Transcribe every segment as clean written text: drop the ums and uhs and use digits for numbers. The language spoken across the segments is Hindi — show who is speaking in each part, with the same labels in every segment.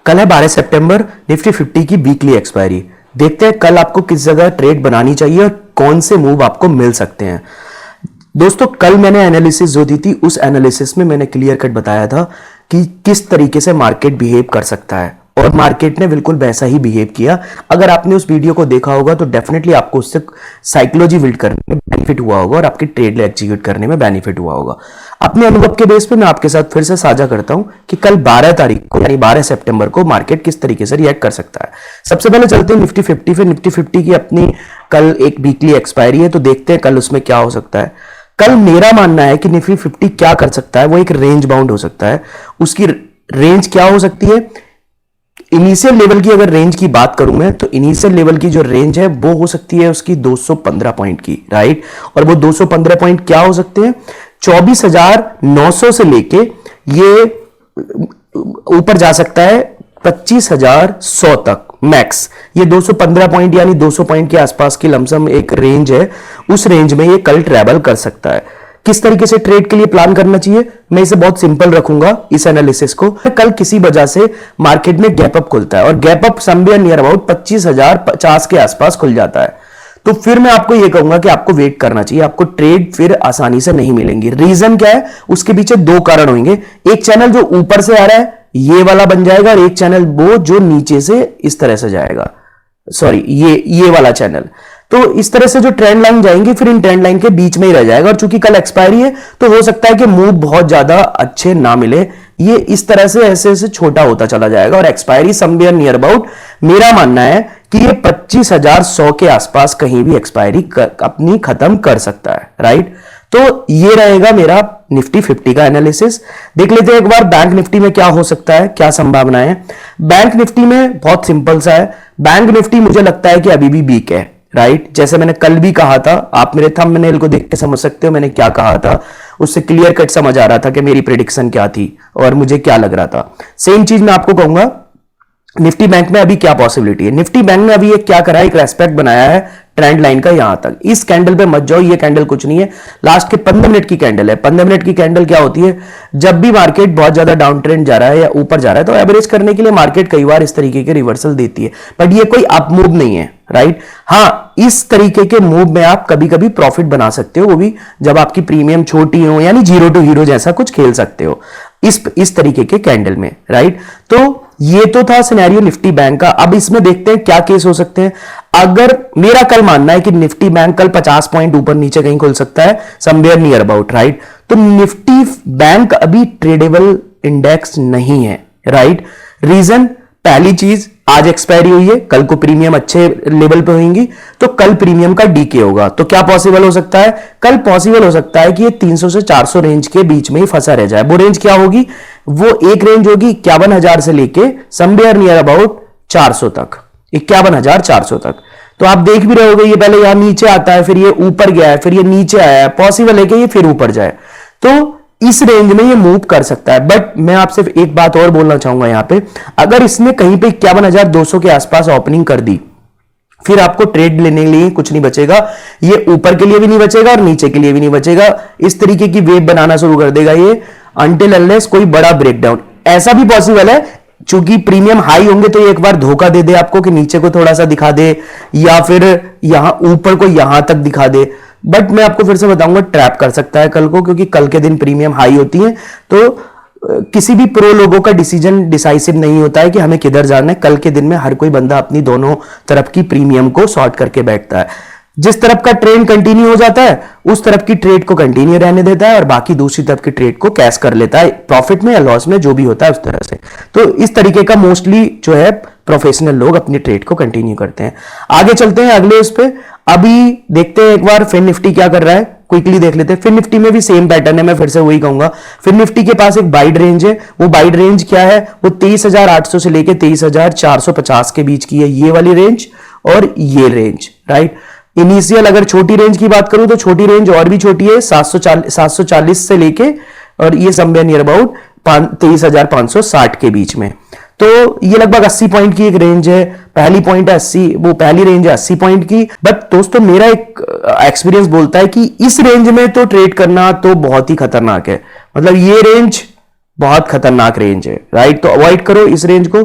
Speaker 1: कल है 12 सितंबर। निफ्टी 50 की वीकली एक्सपायरी। देखते हैं कल आपको किस जगह ट्रेड बनानी चाहिए और कौन से मूव आपको मिल सकते हैं। दोस्तों, कल मैंने एनालिसिस जो दी थी, उस एनालिसिस में मैंने क्लियर कट बताया था कि किस तरीके से मार्केट बिहेव कर सकता है, और मार्केट ने बिल्कुल वैसा ही बिहेव किया। अगर आपने उस वीडियो को देखा होगा तो डेफिनेटली आपको उससे साइकोलॉजी बिल्ड करने में बेनिफिट हुआ होगा और आपकी ट्रेड एग्जीक्यूट करने में बेनिफिट हुआ होगा। अपने अनुभव के बेस पे मैं आपके साथ फिर से साझा करता हूं कि कल 12 तारीख को यानी 12 सितंबर को मार्केट किस तरीके से रिएक्ट कर सकता है। सबसे पहले चलते हैं निफ्टी 50 पे। निफ्टी 50 की अपनी कल एक वीकली एक्सपायरी है, तो देखते हैं कल उसमें क्या हो सकता है। कल मेरा मानना है कि निफ्टी 50 क्या कर सकता है, वो एक रेंज बाउंड हो सकता है। उसकी रेंज क्या हो सकती है? इनिशियल लेवल की अगर रेंज की बात करूं मैं, तो इनिशियल लेवल की जो रेंज है वो हो सकती है उसकी 215 पॉइंट की, राइट। और वो 215 पॉइंट क्या हो सकते हैं? 24,900 से लेके ये ऊपर जा सकता है 25,100 तक मैक्स। ये 215 पॉइंट यानी 200 पॉइंट के आसपास की लमसम एक रेंज है। उस रेंज में ये कल ट्रेवल कर सकता है। किस तरीके से ट्रेड के लिए प्लान करना चाहिए, मैं इसे बहुत सिंपल रखूंगा इस एनालिसिस को। कल किसी वजह से मार्केट में गैप अप खुलता है और gap up somewhere near about 25,050 के आसपास खुल जाता है, तो फिर मैं आपको यह कहूंगा कि आपको वेट करना चाहिए। आपको ट्रेड फिर आसानी से नहीं मिलेंगी। रीजन क्या है? उसके पीछे दो कारण होंगे। एक चैनल जो ऊपर से आ रहा है ये वाला बन जाएगा, और एक चैनल वो जो नीचे से इस तरह से जाएगा, सॉरी ये वाला चैनल। तो इस तरह से जो ट्रेंड लाइन जाएंगी फिर इन ट्रेंड लाइन के बीच में ही रह जाएगा। और चूंकि कल एक्सपायरी है तो हो सकता है कि मूव बहुत ज्यादा अच्छे ना मिले। ये इस तरह से ऐसे ऐसे छोटा होता चला जाएगा और एक्सपायरी समवेयर नियर अबाउट मेरा मानना है कि ये 25,100 के आसपास कहीं भी एक्सपायरी अपनी खत्म कर सकता है, राइट। तो ये रहेगा मेरा निफ्टी 50 का एनालिसिस। देख लेते हैं एक बार बैंक निफ्टी में क्या हो सकता है, क्या संभावनाएं है। बैंक निफ्टी में बहुत सिंपल सा है। बैंक निफ्टी मुझे लगता है कि अभी भी वीक है, राइट। जैसे मैंने कल भी कहा था, आप मेरे थंबनेल को देख के समझ सकते हो मैंने क्या कहा था। उससे क्लियर कट समझ आ रहा था कि मेरी प्रेडिक्शन क्या थी और मुझे क्या लग रहा था। सेम चीज मैं आपको कहूंगा निफ्टी बैंक में अभी क्या पॉसिबिलिटी है। निफ्टी बैंक ने अभी एक क्या करा है, एक रेस्पेक्ट बनाया है ट्रेंड लाइन का यहां तक। इस कैंडल पे मत जाओ, ये कैंडल कुछ नहीं है, लास्ट के 15 मिनट की कैंडल है। 15 मिनट की कैंडल क्या होती है? जब भी मार्केट बहुत ज्यादा डाउन ट्रेंड जा रहा है या ऊपर जा रहा है तो एवरेज करने के लिए मार्केट कई बार इस तरीके के रिवर्सल देती है, बट ये कोई अप मूव नहीं है, राइट। हाँ, इस तरीके के मूव में आप कभी कभी प्रॉफिट बना सकते हो, वो भी जब आपकी प्रीमियम छोटी हो, यानी जीरो टू हीरो जैसा कुछ खेल सकते हो इस तरीके के कैंडल में, राइट। तो ये तो था सिनेरियो निफ्टी बैंक का। अब इसमें देखते हैं क्या केस हो सकते हैं। अगर मेरा कल मानना है कि निफ्टी बैंक कल 50 पॉइंट ऊपर नीचे कहीं खुल सकता है समवेयर नियर अबाउट, राइट। तो निफ्टी बैंक अभी ट्रेडेबल इंडेक्स नहीं है, राइट। रीजन, पहली चीज आज एक्सपायरी हुई है, कल को प्रीमियम अच्छे लेवल पे होंगी तो कल प्रीमियम का डीके होगा। तो क्या पॉसिबल हो सकता है? कल पॉसिबल हो सकता है कि ये 300 से 400 रेंज के बीच में ही फंसा रह जाए। वो रेंज क्या होगी? वो एक रेंज होगी 51,000 से लेके समवेयर नियर अबाउट 400 तक, 51,400 तक। तो आप देख भी रहे होगे ये पहले यहां नीचे आता है, फिर ये ऊपर गया है, फिर ये नीचे आया है। पॉसिबल है कि ये फिर ऊपर जाए, तो इस रेंज में ये मूव कर सकता है। बट मैं आपसे एक बात और बोलना चाहूंगा यहां पे, अगर इसने कहीं पे 51,200 के आसपास ओपनिंग कर दी, फिर आपको ट्रेड लेने के लिए कुछ नहीं बचेगा। ये ऊपर के लिए भी नहीं बचेगा और नीचे के लिए भी नहीं बचेगा। इस तरीके की वेव बनाना शुरू कर देगा ये, अनटिल अनलेस कोई बड़ा ब्रेकडाउन। ऐसा भी पॉसिबल है चूंकि प्रीमियम हाई होंगे तो ये एक बार धोखा दे दे आपको कि नीचे को थोड़ा सा दिखा दे या फिर यहां ऊपर को यहां तक दिखा दे। बट मैं आपको फिर से बताऊंगा ट्रैप कर सकता है कल को, क्योंकि कल के दिन प्रीमियम हाई होती है। तो किसी भी प्रो लोगों का डिसीजन डिसाइसिव नहीं होता है कि हमें किधर जाना है। कल के दिन में हर कोई बंदा अपनी दोनों तरफ की प्रीमियम को सॉर्ट करके बैठता है। जिस तरफ का ट्रेंड कंटिन्यू हो जाता है उस तरफ की ट्रेड को कंटिन्यू रहने देता है और बाकी दूसरी तरफ की ट्रेड को कैश कर लेता है, प्रॉफिट में या लॉस में जो भी होता है उस तरह से। तो इस तरीके का मोस्टली जो है प्रोफेशनल लोग अपनी ट्रेड को कंटिन्यू करते हैं। आगे चलते हैं अगले इस पे। अभी देखते हैं एक बार फिर निफ्टी क्या कर रहा है, क्विकली देख लेते हैं। फिर निफ्टी में भी सेम पैटर्न है, मैं फिर से वही कहूंगा। फिर निफ्टी के पास एक वाइड रेंज है। वो वाइड रेंज क्या है? वो 23,800 से लेके 23,450 के बीच की है, ये वाली रेंज और ये रेंज, राइट। इनिशियल अगर छोटी रेंज की बात करूं तो छोटी रेंज और भी छोटी है, 740 से लेके और ये समवेयर नियर अबाउट 23,560 के बीच में। तो ये लगभग 80 पॉइंट की एक रेंज है। पहली पॉइंट है 80, वो पहली रेंज है 80 पॉइंट की। बट दोस्तों मेरा एक एक्सपीरियंस बोलता है कि इस रेंज में तो ट्रेड करना तो बहुत ही खतरनाक है। मतलब ये रेंज बहुत खतरनाक रेंज है, राइट। तो अवॉइड करो इस रेंज को।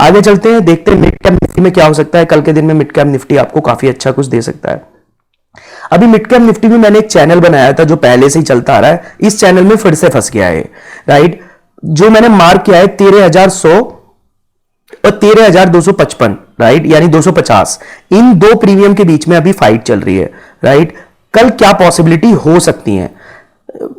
Speaker 1: आगे चलते हैं, देखते हैं मिड कैप निफ्टी में क्या हो सकता है। कल के दिन में मिड कैप निफ्टी आपको काफी अच्छा कुछ दे सकता है। अभी मिड कैप निफ्टी में मैंने एक चैनल बनाया था जो पहले से ही चलता आ रहा है, इस चैनल में फिर से फंस गया है, राइट। जो मैंने मार्क किया है 13,100 और 13,255, राइट, यानी 250, इन दो प्रीमियम के बीच में अभी फाइट चल रही है, राइट। कल क्या पॉसिबिलिटी हो सकती है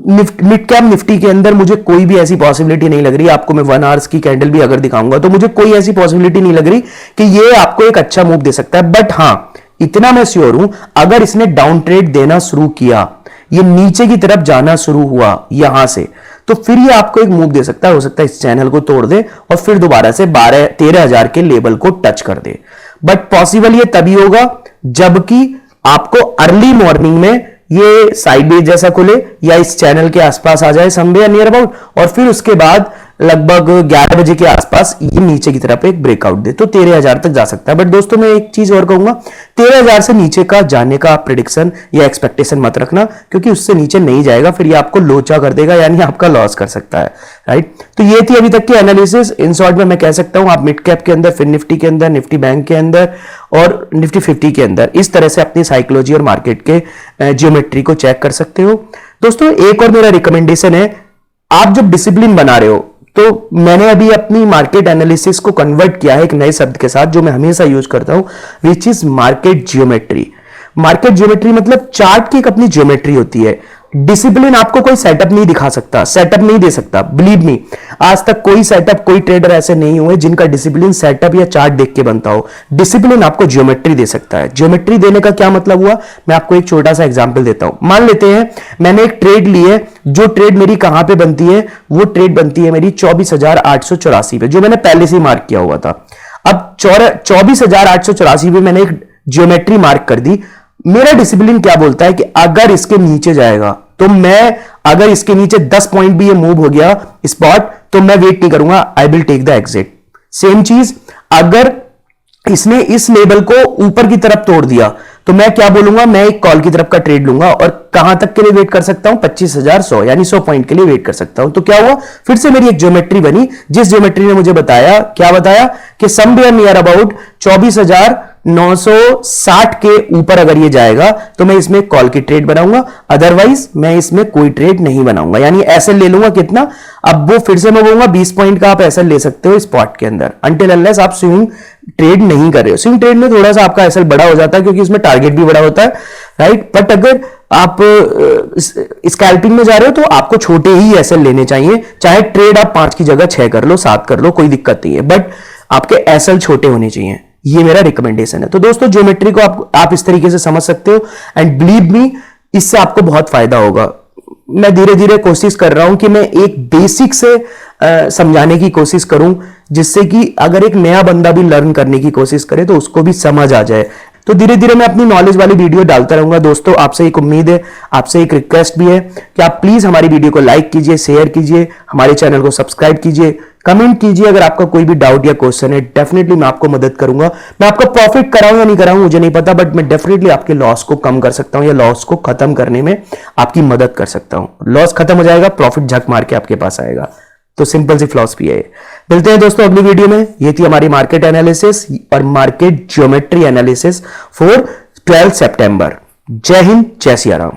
Speaker 1: मिड कैप निफ्टी के अंदर, मुझे कोई भी ऐसी पॉसिबिलिटी नहीं लग रही। आपको मैं 1 आवर्स की कैंडल भी अगर दिखाऊंगा तो मुझे कोई ऐसी पॉसिबिलिटी नहीं लग रही कि ये आपको एक अच्छा मूव दे सकता है। बट हां, इतना मैं श्योर हूं, अगर इसने डाउन ट्रेड देना शुरू किया, ये नीचे की तरफ जाना शुरू हुआ यहां से, तो फिर ये आपको एक मूव दे सकता है। हो सकता है इस चैनल को तोड़ दे और फिर दोबारा से 13,000 के लेवल को टच कर दे। बट पॉसिबल ये तभी होगा जबकि आपको अर्ली मॉर्निंग में ये साइडवेज जैसा खुले या इस चैनल के आसपास आ जाए समवेयर नियर अबाउट, और फिर उसके बाद लगभग 11 बजे के आसपास ये नीचे की तरफ एक ब्रेकआउट दे तो 13,000 तक जा सकता है। बट दोस्तों मैं एक चीज और कहूंगा, 13,000 से नीचे का जाने का आप प्रिडिक्शन या एक्सपेक्टेशन मत रखना, क्योंकि उससे नीचे नहीं जाएगा, फिर ये आपको लोचा कर देगा, यानी आपका लॉस कर सकता है, राइट। तो ये थी अभी तक की एनालिसिस। इन शॉर्ट में मैं कह सकता हूं, आप मिड कैप के अंदर, फिर निफ्टी के अंदर, निफ्टी बैंक के अंदर और निफ्टी 50 के अंदर इस तरह से अपनी साइकोलॉजी और मार्केट के जियोमेट्री को चेक कर सकते हो। दोस्तों एक और मेरा रिकमेंडेशन है, आप जब डिसिप्लिन बना रहे हो, तो मैंने अभी अपनी मार्केट एनालिसिस को कन्वर्ट किया है एक नए शब्द के साथ जो मैं हमेशा यूज करता हूं, which is market geometry. Market geometry मतलब चार्ट की एक अपनी जियोमेट्री होती है। डिसिप्लिन आपको कोई सेटअप नहीं दिखा सकता, सेटअप नहीं दे सकता, बिलीव मी। आज तक कोई सेटअप, कोई ट्रेडर ऐसे नहीं हुए जिनका डिसिप्लिन सेटअप या चार्ट देख के बनता हो। डिसिप्लिन आपको ज्योमेट्री दे सकता है। ज्योमेट्री देने का क्या मतलब हुआ, मैं आपको एक छोटा सा एग्जांपल देता हूं। मान लेते हैं मैंने एक ट्रेड ली है, जो ट्रेड मेरी कहां पे बनती है, वो ट्रेड बनती है मेरी 24,884 पे, जो मैंने पहले से ही मार्क किया हुआ था। अब 24,884 पे मैंने एक ज्योमेट्री मार्क कर दी। मेरा डिसिप्लिन क्या बोलता है कि अगर इसके नीचे जाएगा तो मैं, अगर इसके नीचे 10 पॉइंट भी ये मूव हो गया स्पॉट, तो मैं वेट नहीं करूंगा, I will take the exit. Same चीज अगर इसने इस लेवल को ऊपर की तरफ तोड़ दिया तो मैं क्या बोलूंगा, मैं एक कॉल की तरफ का ट्रेड लूंगा। और कहां तक के लिए वेट कर सकता हूं, 25,100 यानी 100 पॉइंट के लिए वेट कर सकता हूं। तो क्या हुआ, फिर से मेरी एक ज्योमेट्री बनी, जिस ज्योमेट्री ने मुझे बताया, क्या बताया कि समवेयर नियर अबाउट 24,960 के ऊपर अगर ये जाएगा तो मैं इसमें कॉल की ट्रेड बनाऊंगा, अदरवाइज मैं इसमें कोई ट्रेड नहीं बनाऊंगा, यानी एसएल ले लूंगा कितना। अब वो फिर से मैं बोलूंगा 20 पॉइंट का आप एसएल ले सकते हो स्पॉट के अंदर, अनटिल अनलेस आप स्विंग ट्रेड नहीं कर रहे हो। स्विंग ट्रेड में थोड़ा सा आपका एसएल बड़ा हो जाता है क्योंकि इसमें टारगेट भी बड़ा होता है, राइट। बट अगर आप स्कैल्पिंग में जा रहे हो तो आपको छोटे ही एसएल लेने चाहिए, चाहे ट्रेड आप 5 की जगह 6 कर लो, 7 कर लो, कोई दिक्कत नहीं है, बट आपके एसएल छोटे होने चाहिए। ये मेरा रिकमेंडेशन है। तो दोस्तों ज्योमेट्री को आप इस तरीके से समझ सकते हो, एंड बिलीव मी इससे आपको बहुत फायदा होगा। मैं धीरे धीरे कोशिश कर रहा हूं कि मैं एक बेसिक से समझाने की कोशिश करूं, जिससे कि अगर एक नया बंदा भी लर्न करने की कोशिश करे तो उसको भी समझ आ जाए। तो धीरे धीरे मैं अपनी नॉलेज वाली वीडियो डालता रहूंगा। दोस्तों आपसे एक उम्मीद है, आपसे एक रिक्वेस्ट भी है कि आप प्लीज हमारी वीडियो को लाइक कीजिए, शेयर कीजिए, हमारे चैनल को सब्सक्राइब कीजिए, कमेंट कीजिए। अगर आपका कोई भी डाउट या क्वेश्चन है, डेफिनेटली मैं आपको मदद करूंगा। मैं आपको प्रॉफिट कराऊं या नहीं कराऊं मुझे नहीं पता, बट मैं डेफिनेटली आपके लॉस को कम कर सकता हूं या लॉस को खत्म करने में आपकी मदद कर सकता हूं। लॉस खत्म हो जाएगा, प्रॉफिट झक मार के आपके पास आएगा। तो सिंपल सी फिलॉसफी है। मिलते हैं दोस्तों अगली वीडियो में। ये थी हमारी मार्केट एनालिसिस और मार्केट ज्योमेट्री एनालिसिस फॉर 12 सितंबर। जय हिंद, जय सिया राम।